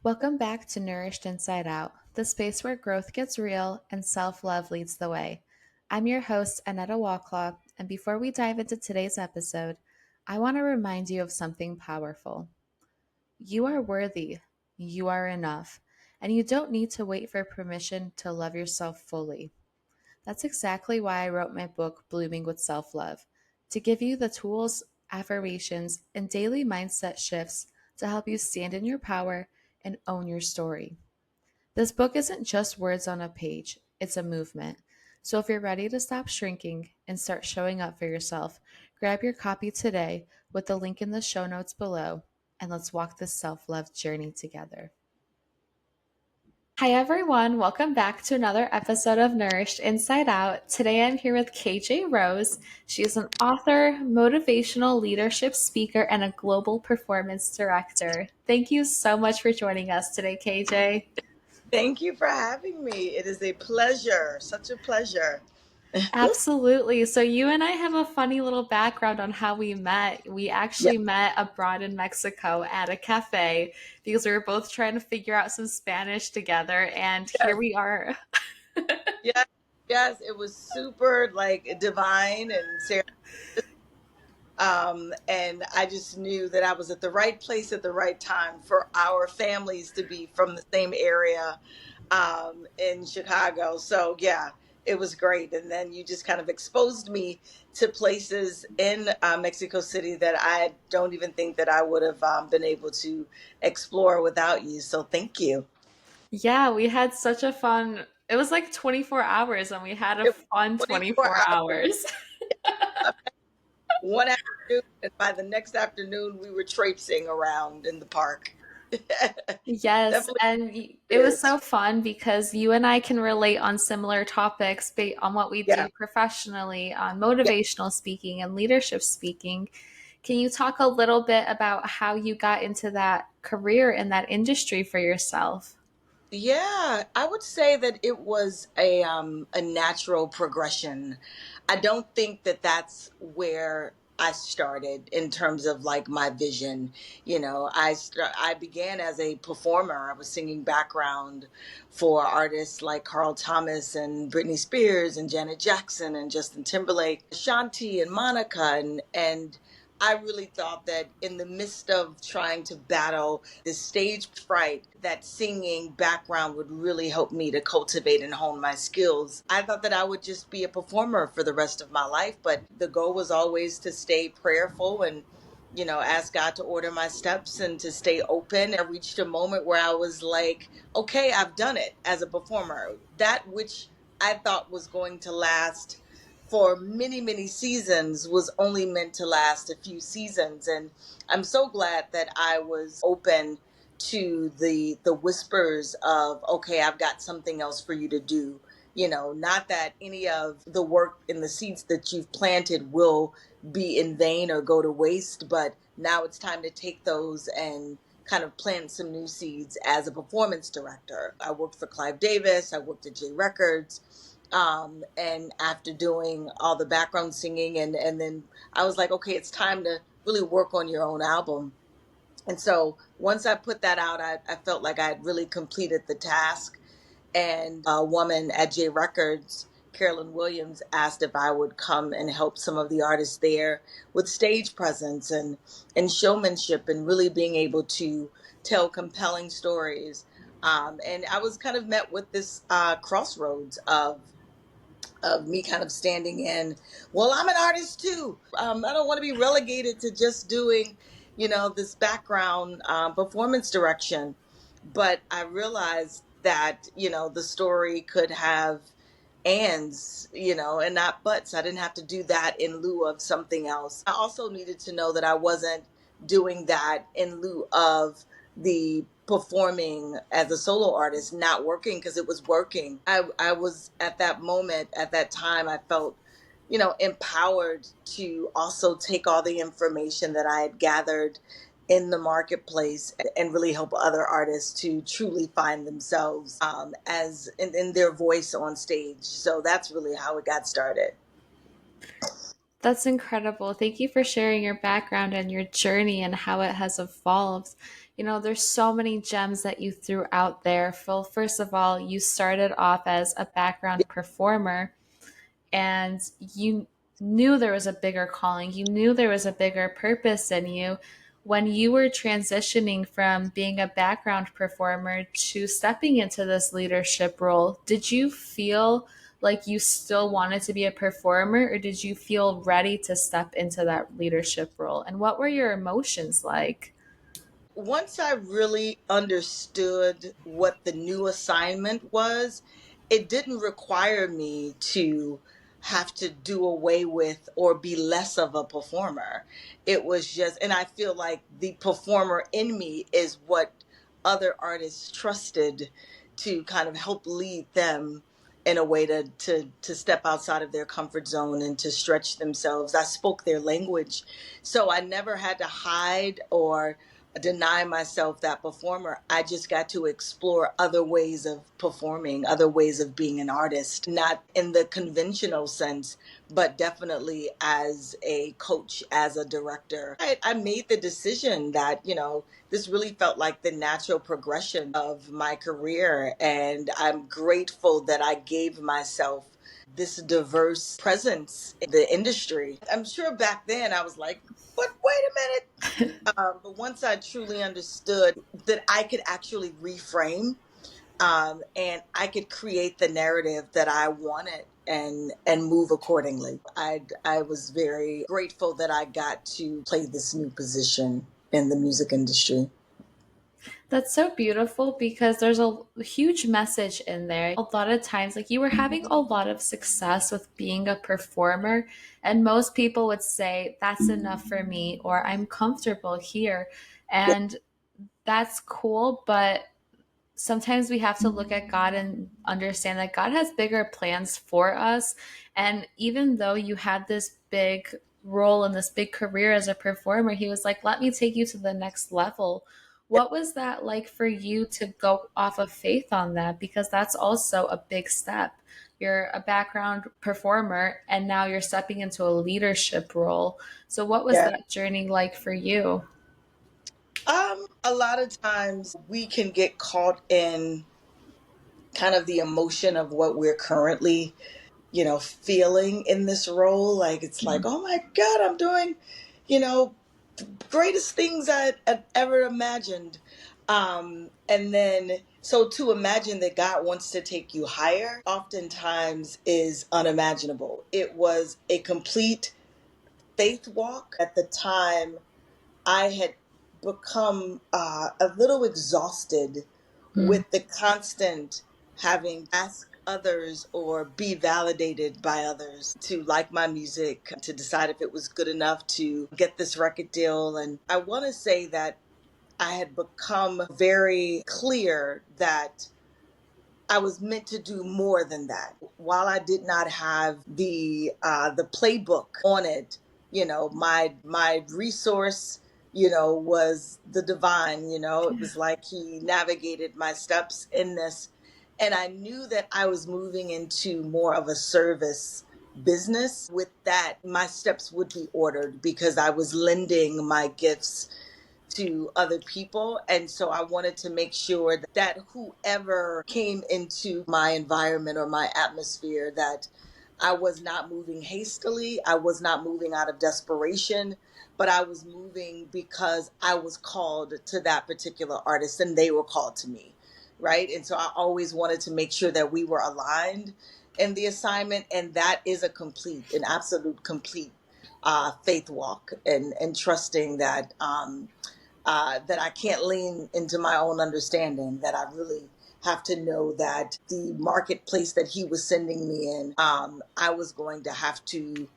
Welcome back to Nourished Inside Out, the space where growth gets real and self love leads the way. I'm your host, Aneta Walklaw, and before we dive into today's episode, I want to remind you of something powerful. You are worthy, you are enough, and you don't need to wait for permission to love yourself fully. That's exactly why I wrote my book, Blooming with Self Love, to give you the tools, affirmations, and daily mindset shifts to help you stand in your power and own your story. This book isn't just words on a page, it's a movement. So if you're ready to stop shrinking and start showing up for yourself, grab your copy today with the link in the show notes below, and let's walk this self love journey together. Hi, everyone. Welcome back to another episode of Nourished Inside Out. Today I'm here with KJ Rose. She is an author, motivational leadership speaker, and a global performance director. Thank you so much for joining us today, KJ. Thank you for having me. It is a pleasure, such a pleasure. Absolutely. So you and I have a funny little background on how we met. We Yeah. actually met abroad in Mexico at a cafe because we were both trying to figure out some Spanish together, and here Yes, we are. yes, yes. It was super like divine and and I just knew that I was at the right place at the right time for our families to be from the same area in Chicago. So yeah, it was great. And then you just kind of exposed me to places in Mexico City that I don't even think that I would have been able to explore without you. So thank you. Yeah, we had such a fun. It was like 24 hours and we had a It fun was 24 24 hours, hours. one afternoon, and by the next afternoon, we were traipsing around in the park. Yes, Definitely and it was is. so fun because you and I can relate on similar topics on what we Yeah. do professionally, on Yeah. motivational speaking and leadership speaking. Can you talk a little bit about how you got into that career in that industry for yourself? Yeah, I would say that it was a natural progression. I don't think that that's where I started in terms of like my vision. I began as a performer. I was singing background for artists like Carl Thomas and Britney Spears and Janet Jackson and Justin Timberlake, Shanti and Monica and I really thought that in the midst of trying to battle the stage fright, that singing background would really help me to cultivate and hone my skills. I thought that I would just be a performer for the rest of my life, but the goal was always to stay prayerful and ask God to order my steps and to stay open. I reached a moment where I was like, okay, I've done it as a performer. That which I thought was going to last for many, many seasons was only meant to last a few seasons. And I'm so glad that I was open to the whispers of, okay, I've got something else for you to do. Not that any of the work and the seeds that you've planted will be in vain or go to waste, but now it's time to take those and kind of plant some new seeds as a performance director. I worked for Clive Davis, I worked at J Records, and after doing all the background singing and then I was like, okay, it's time to really work on your own album. And so once I put that out, I felt like I had really completed the task. And a woman at J Records, Carolyn Williams, asked if I would come and help some of the artists there with stage presence and showmanship and really being able to tell compelling stories. And I was kind of met with this crossroads of me kind of standing in, well, I'm an artist too. I don't want to be relegated to just doing, this background performance direction. But I realized that, the story could have ands, and not buts. I didn't have to do that in lieu of something else. I also needed to know that I wasn't doing that in lieu of the performing as a solo artist, not working because it was working. I was at that moment, at that time, I felt, empowered to also take all the information that I had gathered in the marketplace and really help other artists to truly find themselves as in their voice on stage. So that's really how it got started. That's incredible. Thank you for sharing your background and your journey and how it has evolved. There's so many gems that you threw out there. Phil, first of all, you started off as a background performer and you knew there was a bigger calling, you knew there was a bigger purpose in you. When you were transitioning from being a background performer to stepping into this leadership role, did you feel like you still wanted to be a performer, or did you feel ready to step into that leadership role? And what were your emotions like? Once I really understood what the new assignment was, it didn't require me to have to do away with or be less of a performer. It was just, and I feel like the performer in me is what other artists trusted to kind of help lead them in a way to step outside of their comfort zone and to stretch themselves. I spoke their language. So I never had to hide or deny myself that performer. I just got to explore other ways of performing, other ways of being an artist, not in the conventional sense, but definitely as a coach, as a director. I made the decision that, this really felt like the natural progression of my career. And I'm grateful that I gave myself this diverse presence in the industry. I'm sure back then I was like, but wait a minute. But once I truly understood that I could actually reframe, and I could create the narrative that I wanted and move accordingly. I was very grateful that I got to play this new position in the music industry. That's so beautiful because there's a huge message in there. A lot of times, like you were having a lot of success with being a performer, and most people would say, that's enough for me, or I'm comfortable here. And that's cool, but sometimes we have to look at God and understand that God has bigger plans for us. And even though you had this big role in this big career as a performer, He was like, let me take you to the next level. What was that like for you to go off of faith on that? Because that's also a big step. You're a background performer and now you're stepping into a leadership role. So, what was Yeah. that journey like for you? A lot of times we can get caught in kind of the emotion of what we're currently, feeling in this role. Like it's like, oh my God, I'm doing, you know, greatest things I'd ever imagined. And then, so to imagine that God wants to take you higher, oftentimes is unimaginable. It was a complete faith walk. At the time, I had become a little exhausted Mm. with the constant having ask others or be validated by others to like my music, to decide if it was good enough to get this record deal. And I want to say that I had become very clear that I was meant to do more than that. While I did not have the playbook on it, my resource, was the divine. It was like He navigated my steps in this, and I knew that I was moving into more of a service business. With that, my steps would be ordered because I was lending my gifts to other people. And so I wanted to make sure that whoever came into my environment or my atmosphere, that I was not moving hastily. I was not moving out of desperation, but I was moving because I was called to that particular artist and they were called to me. Right. And so I always wanted to make sure that we were aligned in the assignment. And that is an absolute complete faith walk, and trusting that I can't lean into my own understanding, that I really have to know that the marketplace that He was sending me in, I was going to have to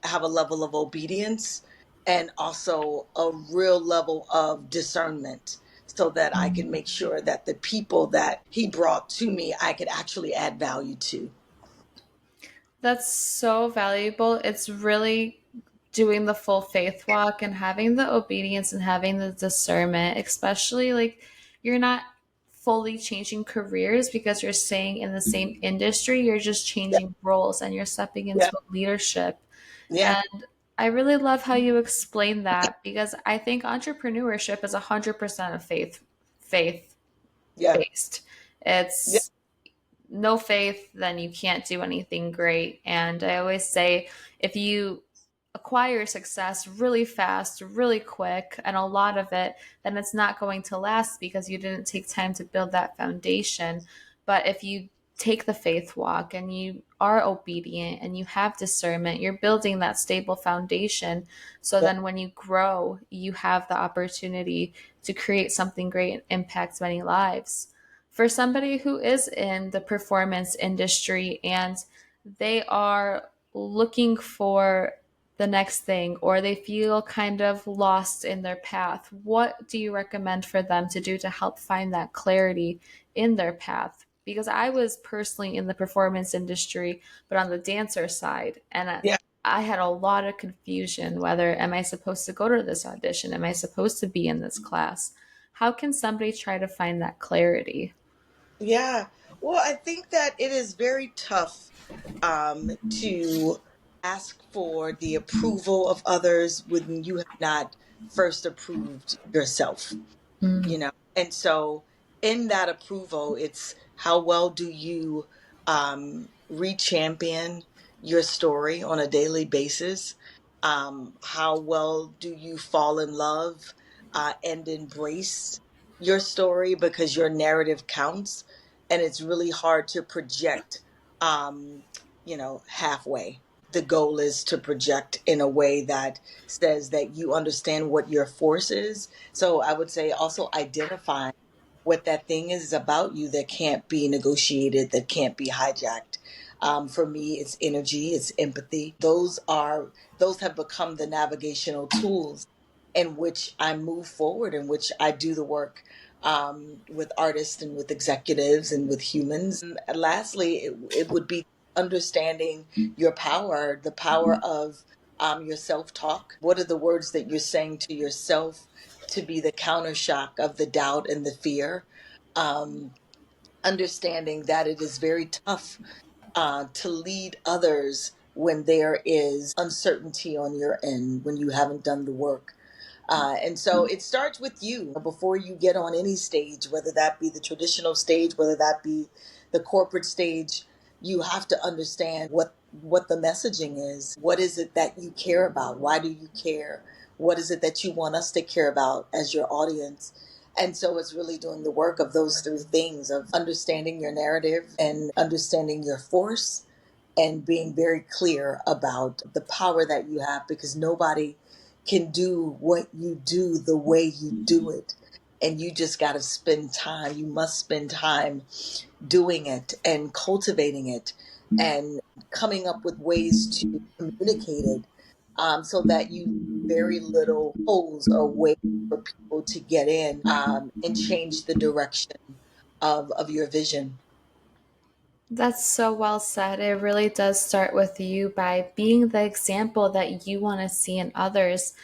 have a level of obedience and also a real level of discernment so that I can make sure that the people that He brought to me, I could actually add value to. That's so valuable. It's really doing the full faith walk and having the obedience and having the discernment, especially like you're not fully changing careers because you're staying in the same industry. You're just Yeah. changing roles and you're stepping Yeah. into leadership. Yeah. I really love how you explain that because I think entrepreneurship is 100% of faith Yeah. based. Yeah. It's no faith, then you can't do anything great. And I always say if you acquire success really fast, really quick, and a lot of it, then it's not going to last because you didn't take time to build that foundation. But if you take the faith walk and you are obedient and you have discernment, you're building that stable foundation. So Yeah. then when you grow, you have the opportunity to create something great and impact many lives. For somebody who is in the performance industry and they are looking for the next thing or they feel kind of lost in their path, what do you recommend for them to do to help find that clarity in their path? Because I was personally in the performance industry, but on the dancer side, and Yeah. I had a lot of confusion whether am I supposed to go to this audition? Am I supposed to be in this class? How can somebody try to find that clarity? Yeah. Well, I think that it is very tough to ask for the approval of others when you have not first approved yourself. Mm. And so in that approval, it's how well do you re-champion your story on a daily basis? How well do you fall in love and embrace your story, because your narrative counts, and it's really hard to project um, halfway. The goal is to project in a way that says that you understand what your force is. So I would say also identify what that thing is about you that can't be negotiated, that can't be hijacked. For me, it's energy, it's empathy. Those have become the navigational tools in which I move forward, in which I do the work with artists and with executives and with humans. And lastly, it would be understanding your power, the power of your self talk. What are the words that you're saying to yourself to be the counter shock of the doubt and the fear? Um, Understanding that it is very tough to lead others when there is uncertainty on your end, when you haven't done the work. And so it starts with you before you get on any stage, whether that be the traditional stage, whether that be the corporate stage. You have to understand what the messaging is. What is it that you care about? Why do you care? What is it that you want us to care about as your audience? And so it's really doing the work of those three things, of understanding your narrative and understanding your force and being very clear about the power that you have, because nobody can do what you do the way you do it. And you just got to spend time. You must spend time doing it and cultivating it and coming up with ways to communicate it, so that you leave very little holes or ways for people to get in and change the direction of your vision. That's so well said. It really does start with you by being the example that you want to see in others.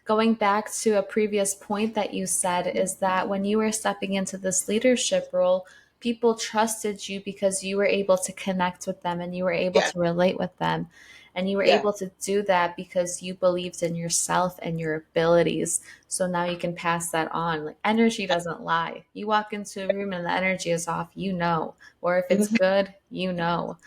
Going back to a previous point that you said, is that when you were stepping into this leadership role, people trusted you because you were able to connect with them and you were able Yeah, to relate with them. And you were yeah. able to do that because you believed in yourself and your abilities. So now you can pass that on. Like energy doesn't lie. You walk into a room and the energy is off, you know, or if it's Mhm. good, you know.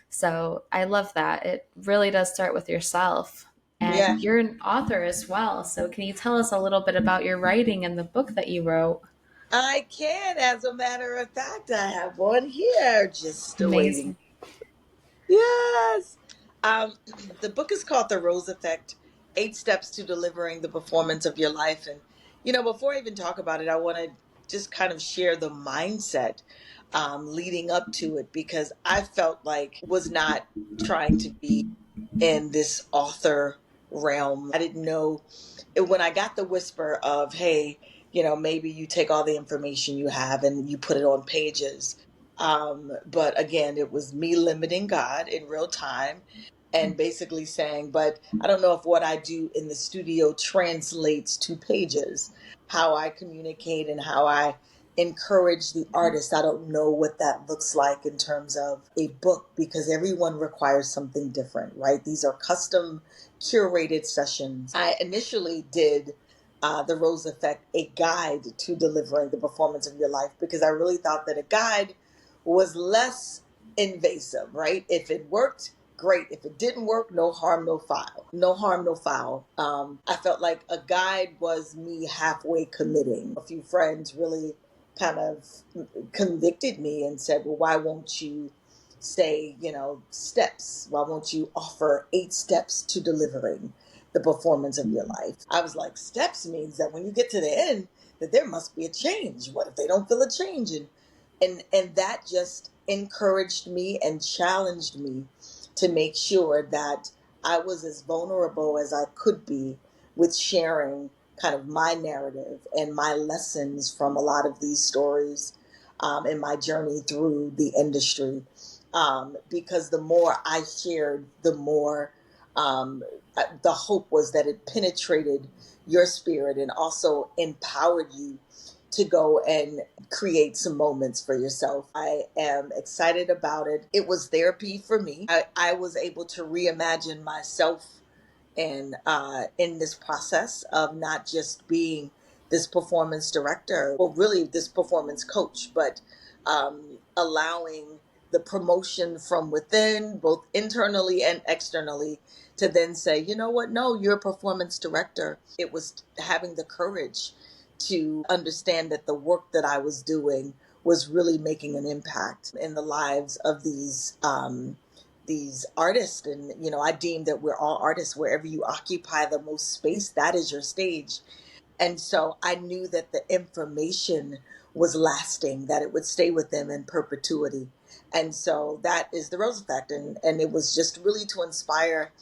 So I love that. It really does start with yourself. And Yeah. you're an author as well. So can you tell us a little bit about your writing and the book that you wrote? I can. As a matter of fact, I have one here just waiting. Amazing. Yes. Um, the book is called The Rose Effect: 8 Steps to Delivering the Performance of Your Life. And, before I even talk about it, I want to just kind of share the mindset leading up to it, because I felt like was not trying to be in this author realm. I didn't know when I got the whisper of, hey, maybe you take all the information you have and you put it on pages. But again, it was me limiting God in real time and basically saying, but I don't know if what I do in the studio translates to pages, how I communicate and how I encourage the artist. I don't know what that looks like in terms of a book, because everyone requires something different, right? These are custom curated sessions. I initially did the Rose Effect, a guide to delivering the performance of your life, because I really thought that a guide was less invasive, right? If it worked, great. If it didn't work, no harm, no foul. No harm, no foul. I felt like a guide was me halfway committing. A few friends really kind of convicted me and said, well, why won't you say, steps? Why won't you offer 8 steps to delivering the performance of your life? I was like, steps means that when you get to the end, that there must be a change. What if they don't feel a change? And that just encouraged me and challenged me to make sure that I was as vulnerable as I could be with sharing kind of my narrative and my lessons from a lot of these stories in my journey through the industry. Because the more I shared, the more the hope was that it penetrated your spirit and also empowered you to go and create some moments for yourself. I am excited about it. It was therapy for me. I was able to reimagine myself and in this process of not just being this performance director, well, really this performance coach, but allowing the promotion from within, both internally and externally, to then say, you know what, no, you're a performance director. It was having the courage to understand that the work that I was doing was really making an impact in the lives of these artists. And I deem that we're all artists. Wherever you occupy the most space, that is your stage. And so I knew that the information was lasting, that it would stay with them in perpetuity. And so that is the Rose Effect. And it was just really to inspire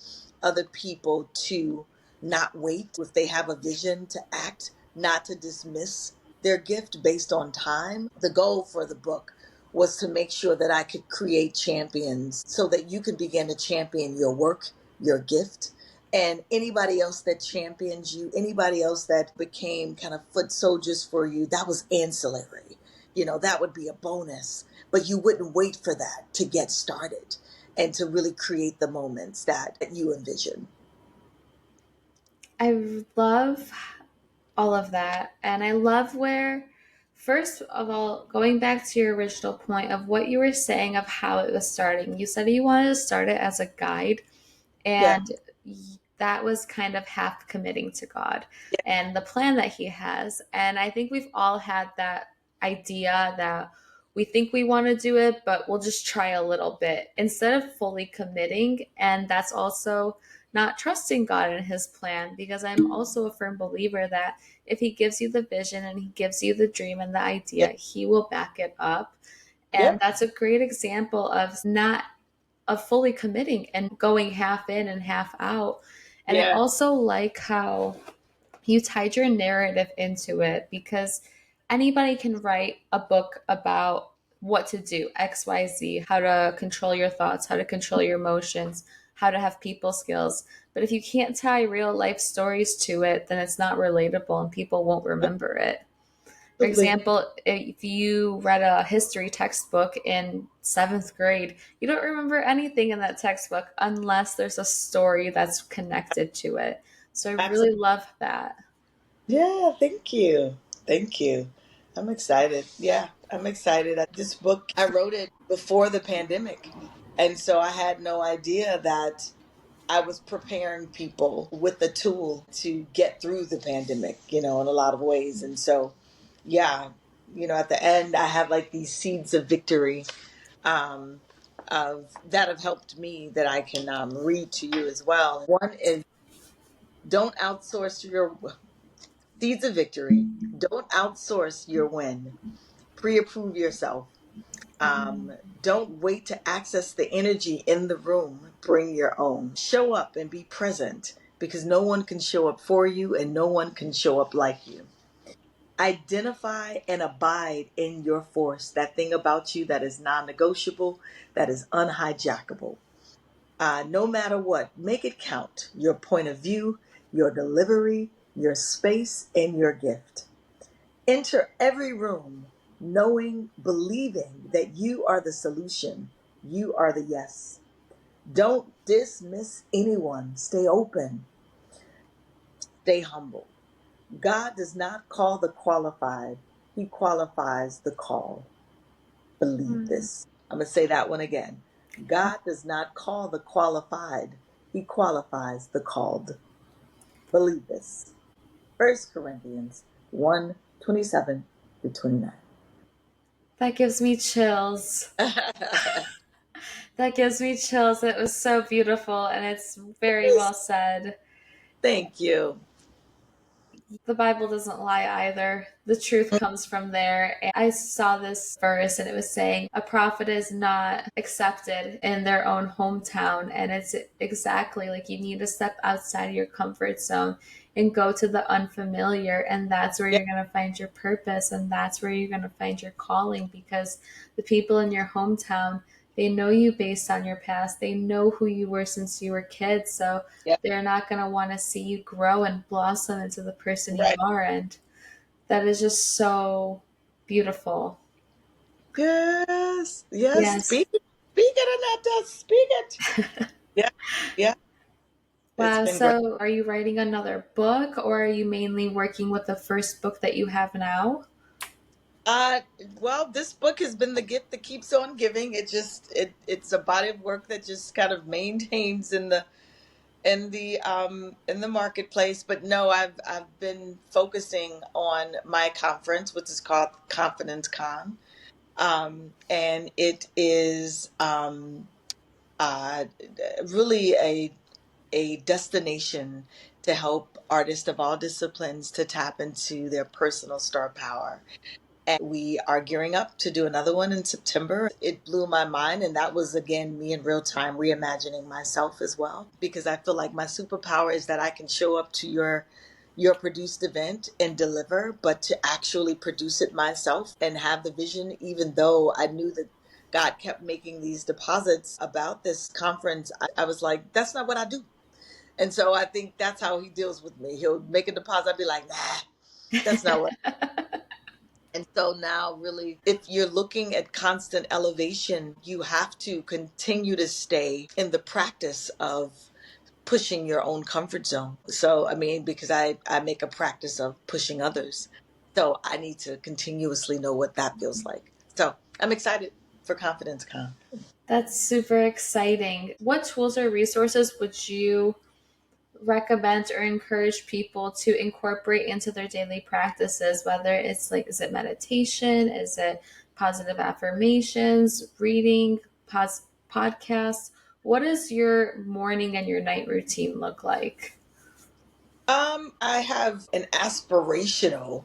other people to not wait. If they have a vision, to act, not to dismiss their gift based on time. The goal for the book was to make sure that I could create champions so that you could begin to champion your work, your gift, and anybody else that champions you, anybody else that became kind of foot soldiers for you, that was ancillary. That would be a bonus, but you wouldn't wait for that to get started and to really create the moments that you envision. I love all of that. And I love where, first of all, going back to your original point of what you were saying of how it was starting, you said you wanted to start it as a guide, Yeah. and that was kind of half committing to God Yeah. and the plan that He has. And I think we've all had that idea that we think we want to do it, but we'll just try a little bit instead of fully committing. And that's also not trusting God and His plan, because I'm also a firm believer that if He gives you the vision and He gives you the dream and the Yeah. idea, He will back it up. And Yep. that's a great example of not of fully committing and going half in and half out. And I Yeah. also like how you tied your narrative into it, because anybody can write a book about what to do, XYZ, how to control your thoughts, how to control your emotions, how to have people skills. But if you can't tie real life stories to it, then it's not relatable and people won't remember it. For Absolutely. example, if you read a history textbook in seventh grade, you don't remember anything in that textbook unless there's a story that's connected to it. So I really Absolutely. love that. Yeah. Thank you. Thank you. I'm excited. Yeah. I'm excited. This book, I wrote it before the pandemic. And so I had no idea that I was preparing people with the tool to get through the pandemic, in a lot of ways. And so, yeah, at the end, I have like these seeds of victory um, of that have helped me that I can read to you as well. One is, don't outsource your seeds of victory. Don't outsource your win. Pre-approve yourself. Um, don't wait to access the energy in the room. Bring your own. Show up and be present, because no one can show up for you and no one can show up like you. Identify and abide in your force, that thing about you that is non negotiable, that is unhijackable. No matter what, make it count. Your point of view, your delivery, your space, and your gift. Enter every room knowing, believing that you are the solution. You are the yes. Don't dismiss anyone. Stay open. Stay humble. God does not call the qualified, He qualifies the call. Believe Mm. this. I'm going to say that one again. God does not call the qualified, He qualifies the called. Believe this. 1 Corinthians 1:27 through 29. That gives me chills. That gives me chills. It was so beautiful and it's very well said. Thank you. The Bible doesn't lie either. The truth comes from there. And I saw this verse and it was saying a prophet is not accepted in their own hometown. And it's exactly like you need to step outside your comfort zone and go to the unfamiliar. And that's where Yeah, you're going to find your purpose. And that's where you're going to find your calling because the people in your hometown, they know you based on your past. They know who you were since you were kids. So yeah, they're not going to want to see you grow and blossom into the person you right. are. And that is just so beautiful. Yes, yes. Yes. Speak it, Aneta. Speak it. Yeah, yeah. It's Wow. been great. So are you writing another book or are you mainly working with the first book that you have now? Uh, well, this book has been the gift that keeps on giving. It's a body of work that just kind of maintains in the marketplace. But no, I've been focusing on my conference, which is called Confidence Con. And it is uh really a destination to help artists of all disciplines to tap into their personal star power. We are gearing up to do another one in September. It blew my mind. And that was, again, me in real time reimagining myself as well, because I feel like my superpower is that I can show up to your produced event and deliver, but to actually produce it myself and have the vision, even though I knew that God kept making these deposits about this conference, I was like, that's not what I do. And so I think that's how He deals with me. He'll make a deposit. I'll be like, nah, that's not what. And so now, really, if you're looking at constant elevation, you have to continue to stay in the practice of pushing your own comfort zone. So, I mean, because I make a practice of pushing others. So I need to continuously know what that feels like. So I'm excited for Confidence Con. That's super exciting. What tools or resources would you recommend or encourage people to incorporate into their daily practices, whether it's like, is it meditation, is it positive affirmations, reading, podcasts? What does your morning and your night routine look like? I have an aspirational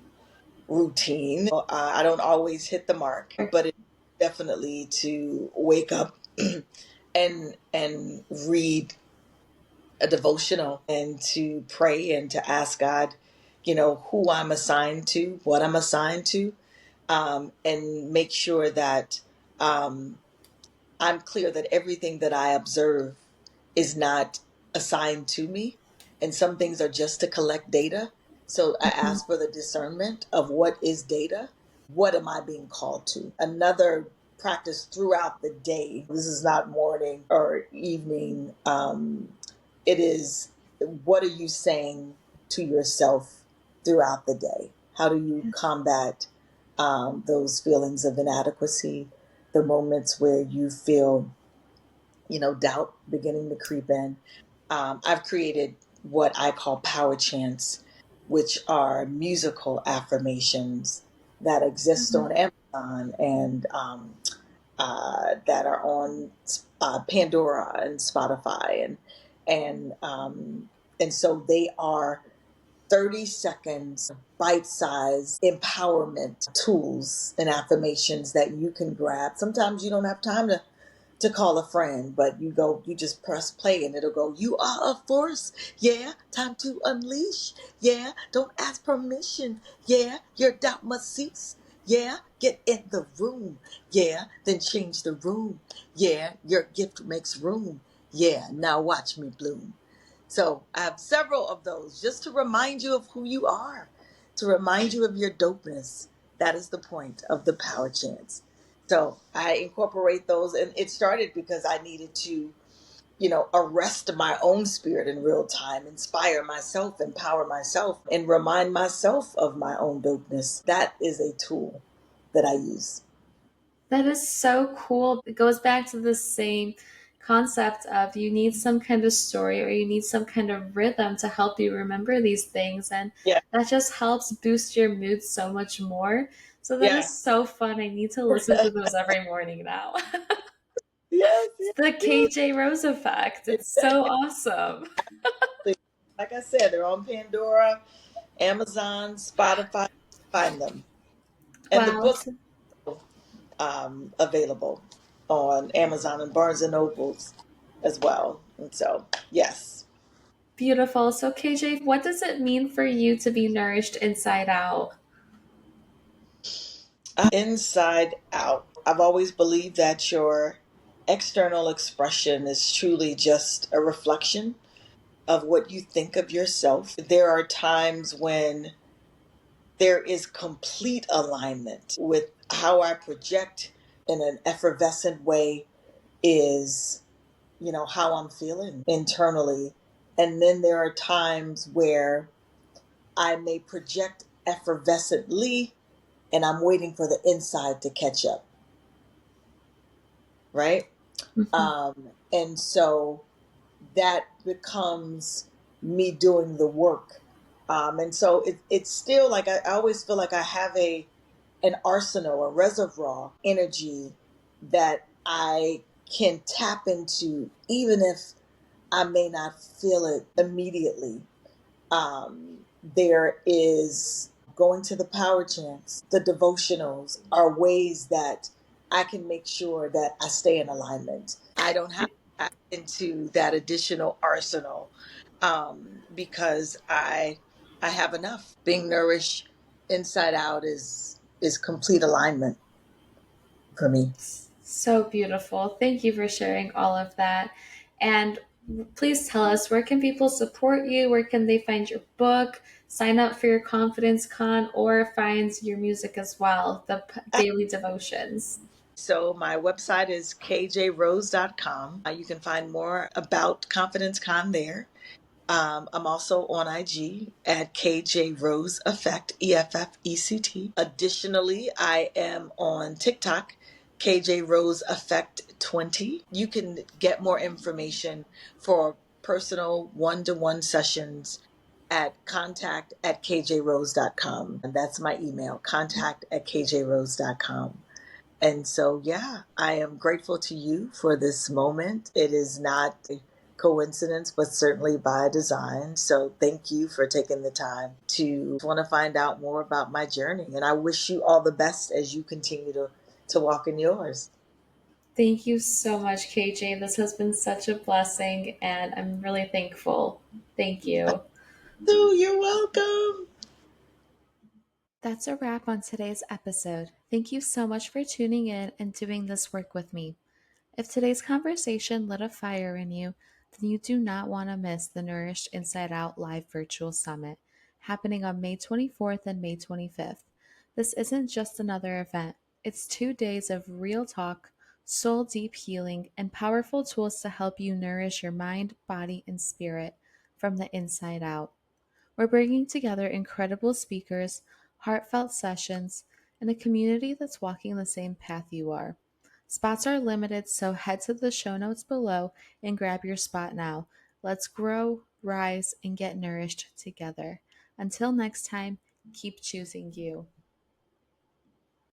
routine. I don't always hit the mark, but it's definitely to wake up and read a devotional and to pray and to ask God, who I'm assigned to, what I'm assigned to, and make sure that um, I'm clear that everything that I observe is not assigned to me. And some things are just to collect data. So I Mhm. ask for the discernment of what is data, what am I being called to? Another practice throughout the day. This is not morning or evening. It is, what are you saying to yourself throughout the day? How do you combat those feelings of inadequacy, the moments where you feel, doubt beginning to creep in? I've created what I call power chants, which are musical affirmations that exist Mhm. on Amazon and that are on Pandora and Spotify, and so they are 30 seconds bite-sized empowerment tools and affirmations that you can grab. Sometimes you don't have time to call a friend, but you just press play and it'll go, you are a force. Yeah, time to unleash. Yeah, don't ask permission. Yeah, your doubt must cease. Yeah, get in the room. Yeah, then change the room. Yeah, your gift makes room. Yeah, now watch me bloom. So I have several of those just to remind you of who you are, to remind you of your dopeness. That is the point of the power chants. So I incorporate those, and it started because I needed to arrest my own spirit in real time, inspire myself, empower myself, and remind myself of my own dopeness. That is a tool that I use. That is so cool. It goes back to the same concept of you need some kind of story or you need some kind of rhythm to help you remember these things. And Yeah, that just helps boost your mood so much more. So that is yeah. so fun. I need to listen to those every morning now. Yes, It's yes, the yes. KJ Rose effect. It's so awesome. Like I said, they're on Pandora, Amazon, Spotify. Find them. And the Wow. books available on Amazon and Barnes and Nobles as well. And so, yes. Beautiful. So, KJ, what does it mean for you to be nourished inside out? Inside out. I've always believed that your external expression is truly just a reflection of what you think of yourself. There are times when there is complete alignment with how I project in an effervescent way is, how I'm feeling internally. And then there are times where I may project effervescently and I'm waiting for the inside to catch up, right? Mhm. And so that becomes me doing the work. And so it's still like I always feel like I have an arsenal, a reservoir energy that I can tap into, even if I may not feel it immediately. There is going to the power chants, the devotionals are ways that I can make sure that I stay in alignment. I don't have to tap into that additional arsenal because I have enough. Being nourished inside out is complete alignment for me. So beautiful. Thank you for sharing all of that. And please tell us, where can people support you? Where can they find your book, sign up for your Confidence Con, or find your music as well, the daily devotions? So my website is kjrose.com. You can find more about Confidence Con there. I'm also on IG at KJ Rose Effect, EFFECT. Additionally, I am on TikTok, KJ Rose Effect 20. You can get more information for personal one-to-one sessions at contact at kjrose.com. And that's my email, contact at kjrose.com. And so, yeah, I am grateful to you for this moment. It is not a coincidence, but certainly by design. So, thank you for taking the time to want to find out more about my journey. And I wish you all the best as you continue to walk in yours. Thank you so much, KJ. This has been such a blessing, and I'm really thankful. Thank you. So, you're welcome. That's a wrap on today's episode. Thank you so much for tuning in and doing this work with me. If today's conversation lit a fire in you, then you do not want to miss the Nourished Inside Out Live Virtual Summit happening on May 24th and May 25th. This isn't just another event, it's 2 days of real talk, soul deep healing, and powerful tools to help you nourish your mind, body, and spirit from the inside out. We're bringing together incredible speakers, heartfelt sessions, and a community that's walking the same path you are. Spots are limited, so head to the show notes below and grab your spot now. Let's grow, rise, and get nourished together. Until next time, keep choosing you.